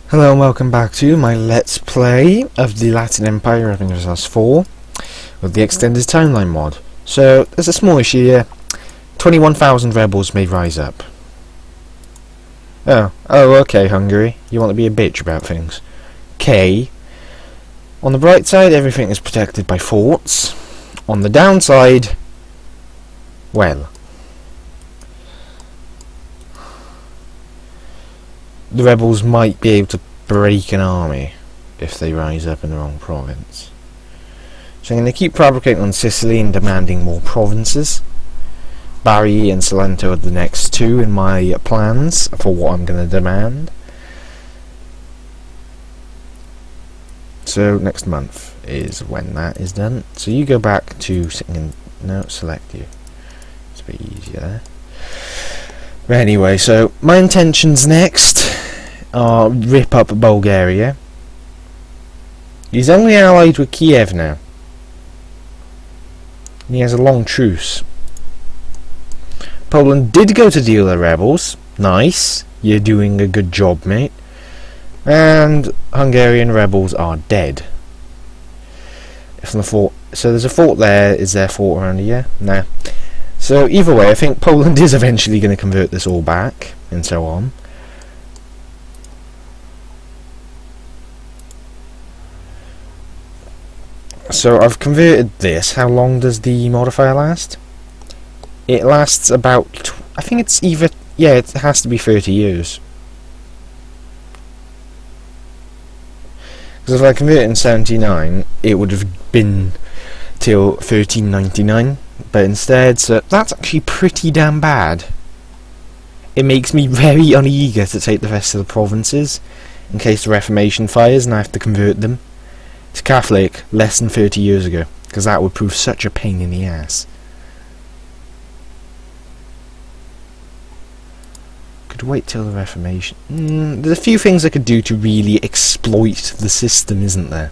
Hello and welcome back to my Let's Play of the Latin Empire of Ingress 4 with the Extended Timeline mod. So, there's a small issue here. 21,000 rebels may rise up. Oh, okay, Hungary. You want to be a bitch about things. Okay. On the bright side, everything is protected by forts. On the downside, well, the rebels might be able to break an army if they rise up in the wrong province. So I'm going to keep fabricating on Sicily and demanding more provinces. Bari and Salento are the next two in my plans for what I'm going to demand. So next month is when that is done. So you go back to select you. It's a bit easier there. But anyway, so my intentions next are rip up Bulgaria. He's only allied with Kiev now. And he has a long truce. Poland did go to deal with rebels. Nice. You're doing a good job, mate. And Hungarian rebels are dead. From the fort. So there's a fort there. Is there a fort around here? Nah. So either way, I think Poland is eventually going to convert this all back, and so on. So I've converted this. How long does the modifier last? It lasts about, I think it's either, yeah, it has to be 30 years. Because if I convert it in 79, it would have been till 1399. But instead, so that's actually pretty damn bad. It makes me very uneager to take the rest of the provinces in case the Reformation fires and I have to convert them to Catholic less than 30 years ago, because that would prove such a pain in the ass. Could wait till the Reformation. There's a few things I could do to really exploit the system, isn't there?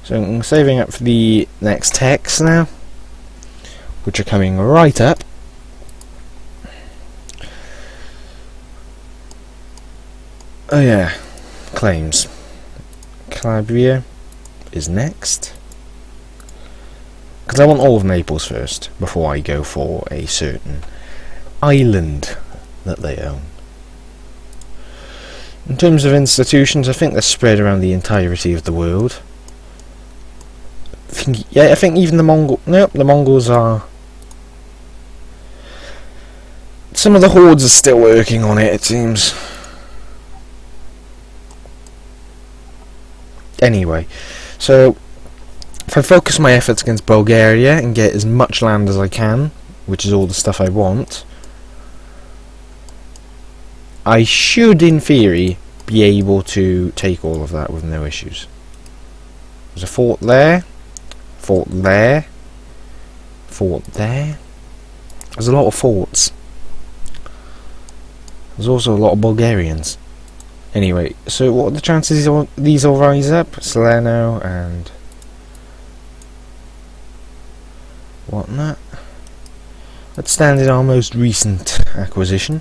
So I'm saving up for the next texts now, which are coming right up. Oh yeah, claims. Calabria is next. Because I want all of Naples first, before I go for a certain island that they own. In terms of institutions, I think they're spread around the entirety of the world. I think even the the Mongols are. Some of the hordes are still working on it, it seems. Anyway, so if I focus my efforts against Bulgaria and get as much land as I can, which is all the stuff I want, I should, in theory, be able to take all of that with no issues. There's a fort there. Fort there. Fort there. There's a lot of forts. There's also a lot of Bulgarians. Anyway, so what are the chances these all rise up? Salerno and whatnot. Let's stand in our most recent acquisition.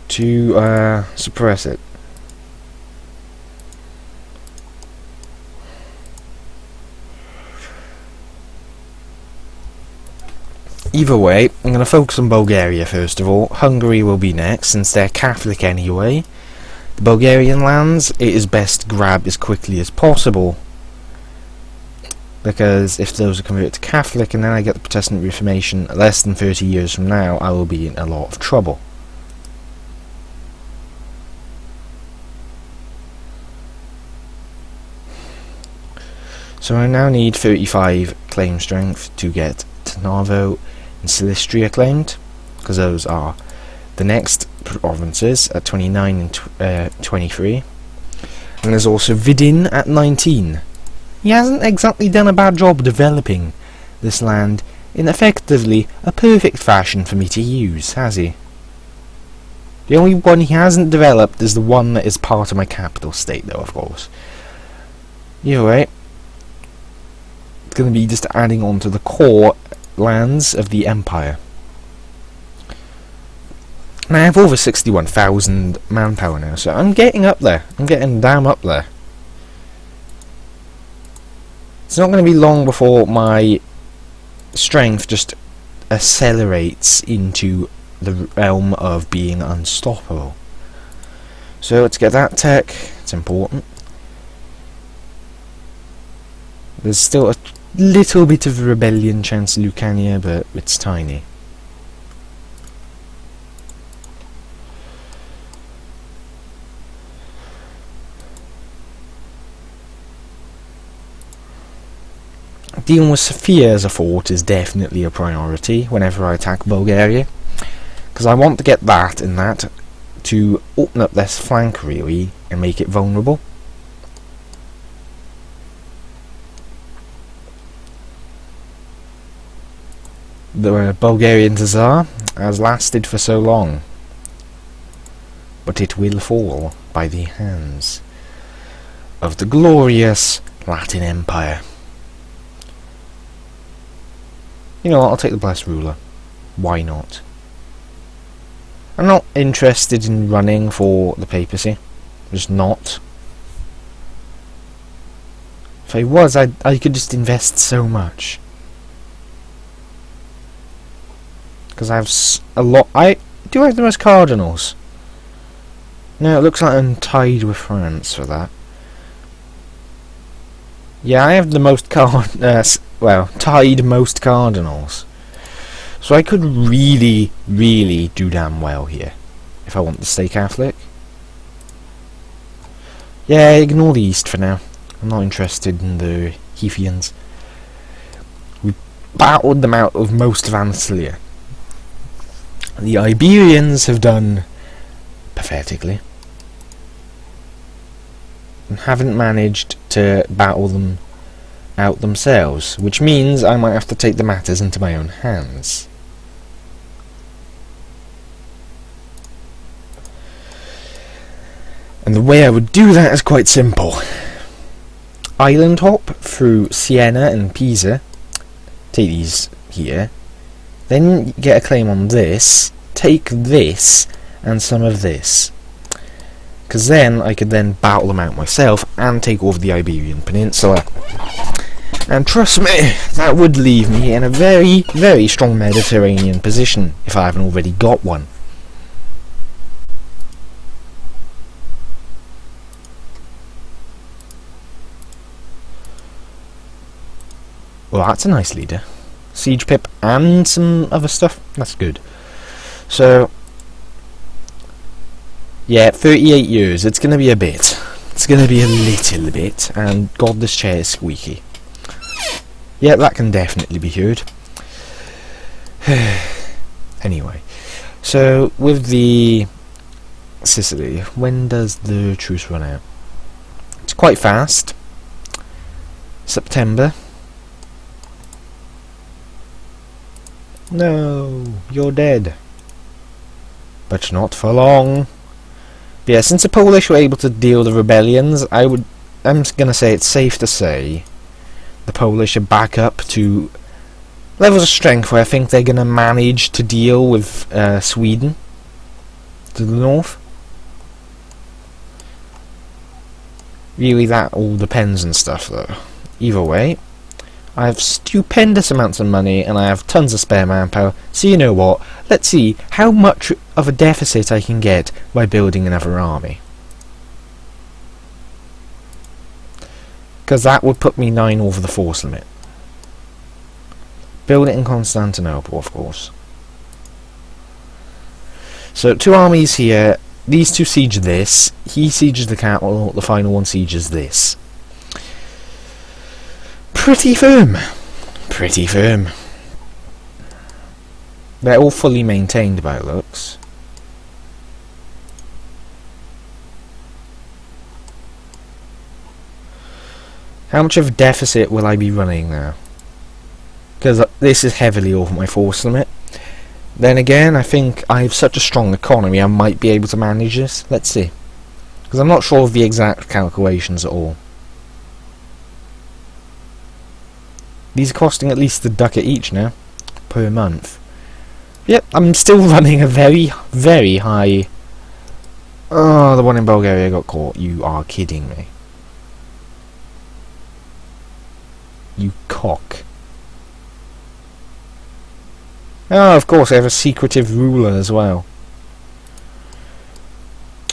To suppress it. Either way, I'm going to focus on Bulgaria first of all. Hungary will be next, since they're Catholic anyway. The Bulgarian lands, it is best grabbed as quickly as possible. Because if those are converted to Catholic and then I get the Protestant Reformation less than 30 years from now, I will be in a lot of trouble. So I now need 35 claim strength to get Tarnovo and Silistria claimed, because those are the next provinces at 29 and 23. And there's also Vidin at 19. He hasn't exactly done a bad job developing this land in effectively a perfect fashion for me to use, has he? The only one he hasn't developed is the one that is part of my capital state, though, of course. Either way, going to be just adding on to the core lands of the empire. And I have over 61,000 manpower now, so I'm getting up there. I'm getting damn up there. It's not going to be long before my strength just accelerates into the realm of being unstoppable. So let's get that tech. It's important. There's still a little bit of rebellion chance in Lucania, but it's tiny. Dealing with Sofia as a fort is definitely a priority whenever I attack Bulgaria, because I want to get that and that to open up this flank really and make it vulnerable. The Bulgarian Tsar has lasted for so long, but it will fall by the hands of the glorious Latin Empire. You know what, I'll take the Blessed Ruler. Why not? I'm not interested in running for the papacy. Just not. If I was, I could just invest so much. Because I have a lot. I do have the most cardinals. No, it looks like I'm tied with France for that. Yeah, I have the most tied most cardinals. So I could really, really do damn well here, if I want to stay Catholic. Yeah, ignore the East for now. I'm not interested in the Heathians. We battled them out of most of Anatolia. The Iberians have done pathetically, and haven't managed to battle them out themselves, which means I might have to take the matters into my own hands. And the way I would do that is quite simple. Island hop through Siena and Pisa, take these here, then get a claim on this, take this and some of this, because then I could then battle them out myself and take over the Iberian Peninsula. And trust me, that would leave me in a very, very strong Mediterranean position if I haven't already got one. Well, that's a nice leader. Siege pip and some other stuff. That's good. So, yeah, 38 years. It's going to be a bit. It's going to be a little bit. And God, this chair is squeaky. Yeah, that can definitely be heard. Anyway, so with the Sicily, when does the truce run out? It's quite fast. September. No, you're dead. But not for long. But yeah, since the Polish were able to deal the rebellions, I'm gonna say it's safe to say the Polish are back up to levels of strength where I think they're gonna manage to deal with Sweden to the north. Really, that all depends and stuff though. Either way, I have stupendous amounts of money and I have tons of spare manpower, so you know what, let's see how much of a deficit I can get by building another army. Because that would put me 9 over the force limit. Build it in Constantinople, of course. So 2 armies here, these 2 siege this, he sieges the capital, the final one sieges this. Pretty firm. Pretty firm. They're all fully maintained by looks. How much of a deficit will I be running now? Because this is heavily over my force limit. Then again, I think I have such a strong economy I might be able to manage this. Let's see. Because I'm not sure of the exact calculations at all. These are costing at least a ducat each now, per month. Yep, I'm still running a very, very high... Oh, the one in Bulgaria got caught. You are kidding me. You cock. Oh, of course, I have a secretive ruler as well.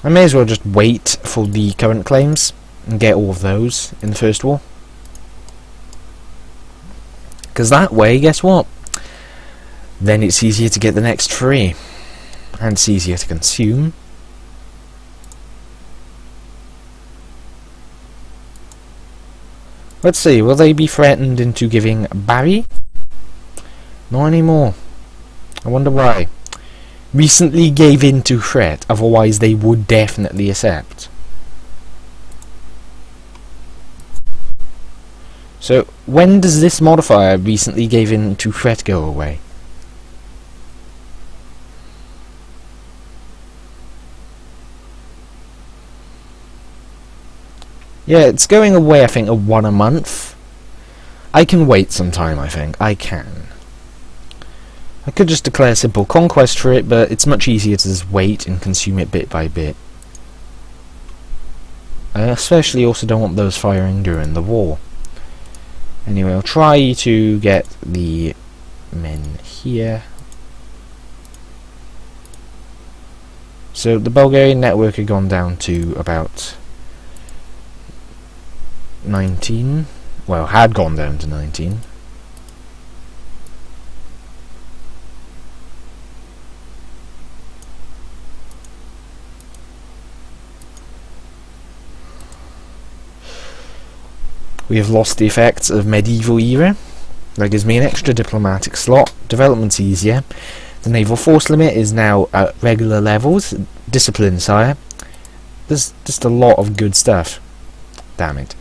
I may as well just wait for the current claims and get all of those in the first war. Because that way, guess what? Then it's easier to get the next free. And it's easier to consume. Let's see, will they be threatened into giving Barry? Not anymore. I wonder why. Recently gave in to threat, otherwise they would definitely accept. So, when does this modifier recently gave in to threat go away? Yeah, it's going away, I think, a 1 a month. I can wait some time, I think. I can. I could just declare simple conquest for it, but it's much easier to just wait and consume it bit by bit. I especially also don't want those firing during the war. Anyway, I'll try to get the men here. So the Bulgarian network had gone down to about 19. Well, had gone down to 19. We have lost the effects of medieval era. That gives me an extra diplomatic slot. Development's easier. The naval force limit is now at regular levels. Discipline, sire. There's just a lot of good stuff. Damn it.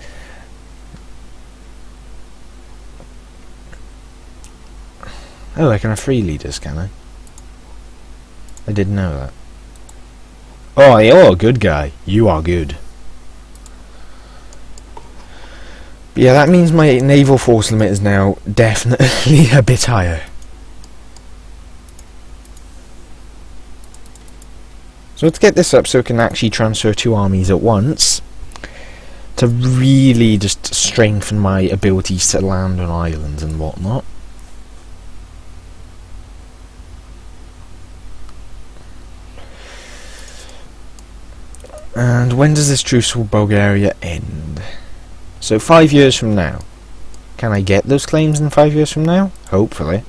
Oh, I can have 3 leaders, can I? I didn't know that. Oh, you're a good guy. You are good. But yeah, that means my naval force limit is now definitely a bit higher. So let's get this up so we can actually transfer 2 armies at once to really just strengthen my abilities to land on islands and whatnot. And when does this truce with Bulgaria end? So 5 years from now. Can I get those claims in 5 years from now? Hopefully.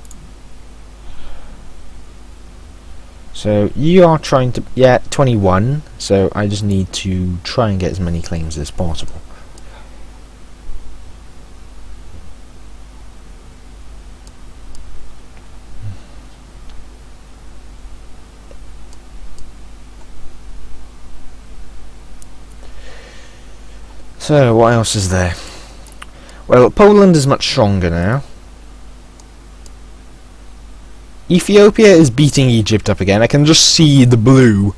So you are trying to... Yeah, 21. So I just need to try and get as many claims as possible. So, what else is there? Well, Poland is much stronger now. Ethiopia is beating Egypt up again. I can just see the blue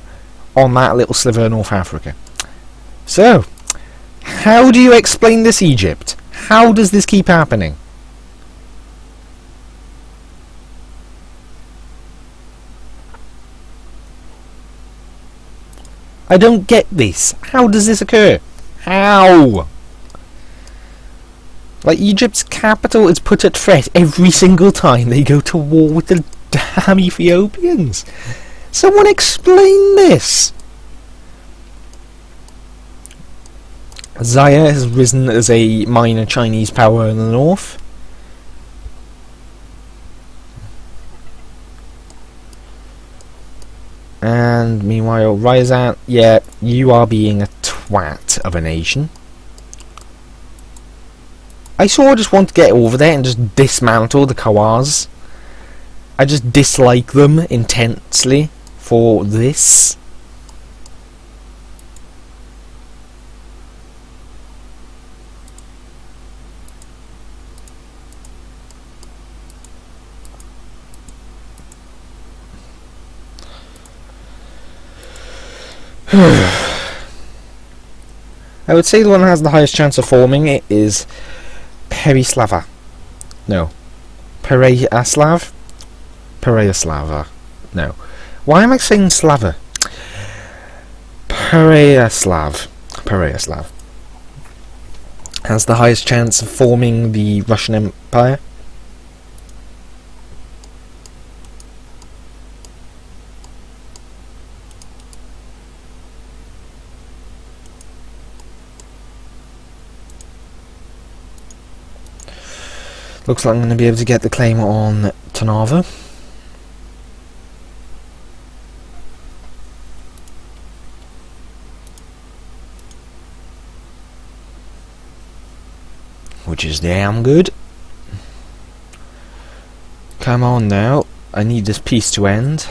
on that little sliver of North Africa. So, how do you explain this, Egypt? How does this keep happening? I don't get this. How does this occur? How? Like, Egypt's capital is put at threat every single time they go to war with the damn Ethiopians. Someone explain this. Zaire has risen as a minor Chinese power in the north. And meanwhile, Ryazan, yeah, you are being a twat of a nation. I sort of just want to get over there and just dismantle the Khawars. I just dislike them intensely for this. I would say the one that has the highest chance of forming it is Perislava. No. Pereyaslav? Pereyaslava. No. Why am I saying Slava? Pereyaslav. Pereyaslav has the highest chance of forming the Russian Empire. Looks like I'm going to be able to get the claim on Trnava. Which is damn good. Come on now, I need this peace to end.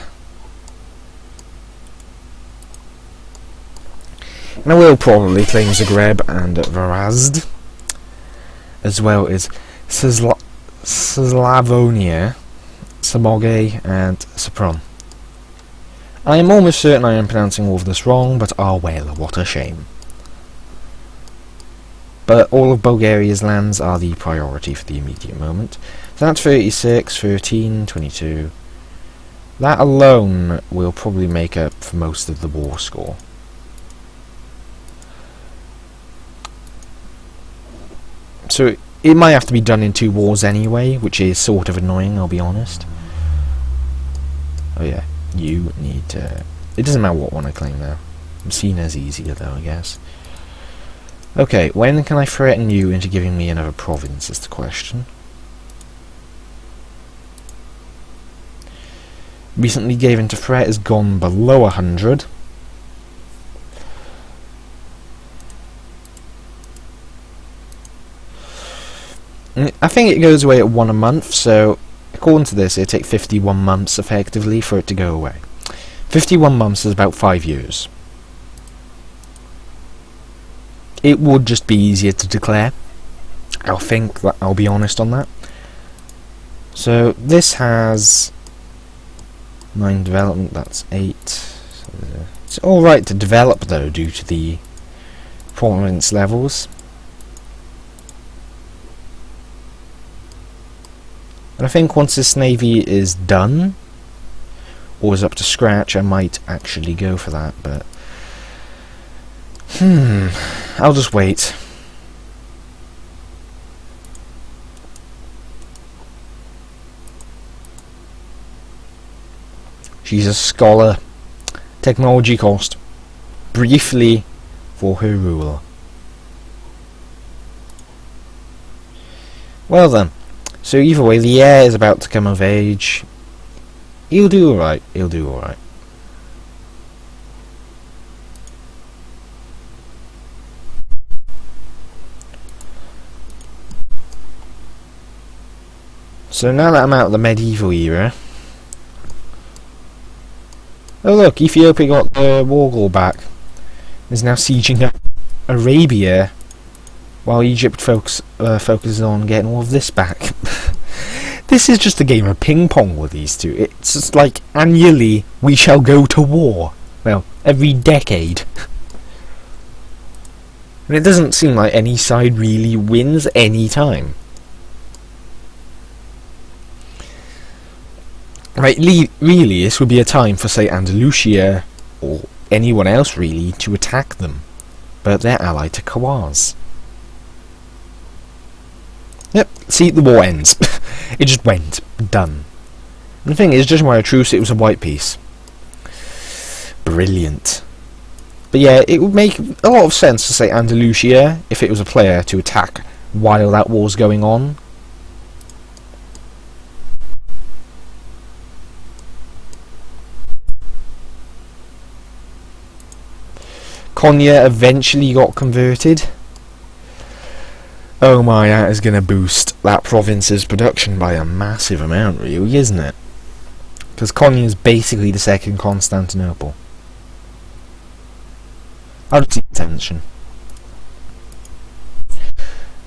And I will probably claim Zagreb and Varazd, as well as Slavonia, Samoge and Sopron. I am almost certain I am pronouncing all of this wrong, but oh well, what a shame. But all of Bulgaria's lands are the priority for the immediate moment. So that's 36, 13, 22. That alone will probably make up for most of the war score. So it might have to be done in 2 wars anyway, which is sort of annoying, I'll be honest. Oh yeah, you need to... It doesn't matter what one I claim now. Messina's easier though, I guess. Okay, when can I threaten you into giving me another province is the question. Recently gave into threat has gone below 100. I think it goes away at 1 a month, so according to this it'll take 51 months effectively for it to go away. 51 months is about 5 years. It would just be easier to declare. I'll be honest on that. So this has 9 development, that's 8. So it's alright to develop though due to the prominence levels. And I think once this navy is done, or is up to scratch, I might actually go for that, but I'll just wait. She's a scholar. Technology cost. Briefly for her rule. Well then. So either way, the heir is about to come of age. He'll do alright. He'll do alright. So now that I'm out of the medieval era... Oh look, Ethiopia got the Wargol back. Is now sieging Arabia, while Egypt focuses on getting all of this back. This is just a game of ping pong with these two. It's just like annually we shall go to war. Well, every decade. And it doesn't seem like any side really wins any time. Right, really, this would be a time for, say, Andalusia, or anyone else really, to attack them. But they're allied to Kawaz. Yep, see, the war ends. It just went. Done. And the thing is, judging by a truce, it was a white peace. Brilliant. But yeah, it would make a lot of sense to say Andalusia, if it was a player, to attack while that war's going on. Konya eventually got converted. Oh my, that is going to boost that province's production by a massive amount, really, isn't it? Because Konya is basically the second Constantinople. I'll just take attention.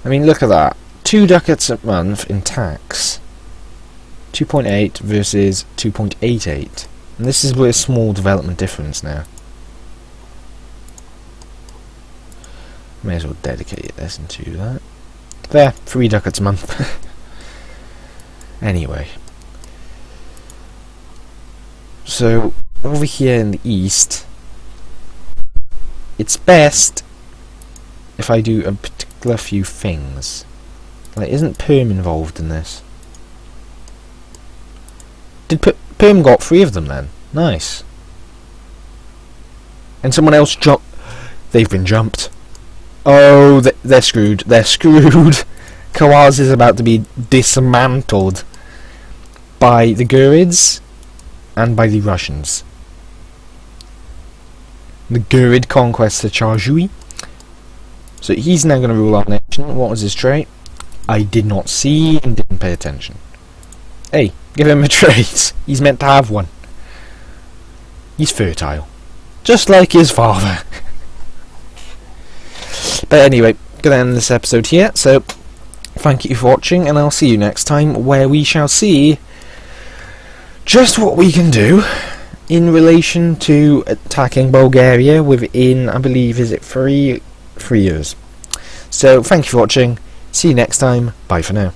I mean, look at that. 2 ducats a month in tax. 2.8 versus 2.88. And this is with a small development difference now. May as well dedicate this into that. There, 3 ducats a month. Anyway. So, over here in the east, it's best if I do a particular few things. Like, isn't Perm involved in this? Did Perm got 3 of them then? Nice. And someone else jumped. They've been jumped. Oh, they're screwed. They're screwed. Kawaz is about to be dismantled by the Gurids and by the Russians. The Gurid conquest to Charjui. So he's now going to rule our nation. What was his trait? I did not see and didn't pay attention. Hey, give him a trait. He's meant to have one. He's fertile. Just like his father. But anyway, going to end this episode here. So, thank you for watching, and I'll see you next time, where we shall see just what we can do in relation to attacking Bulgaria within, I believe, is it 3 years. So, thank you for watching. See you next time. Bye for now.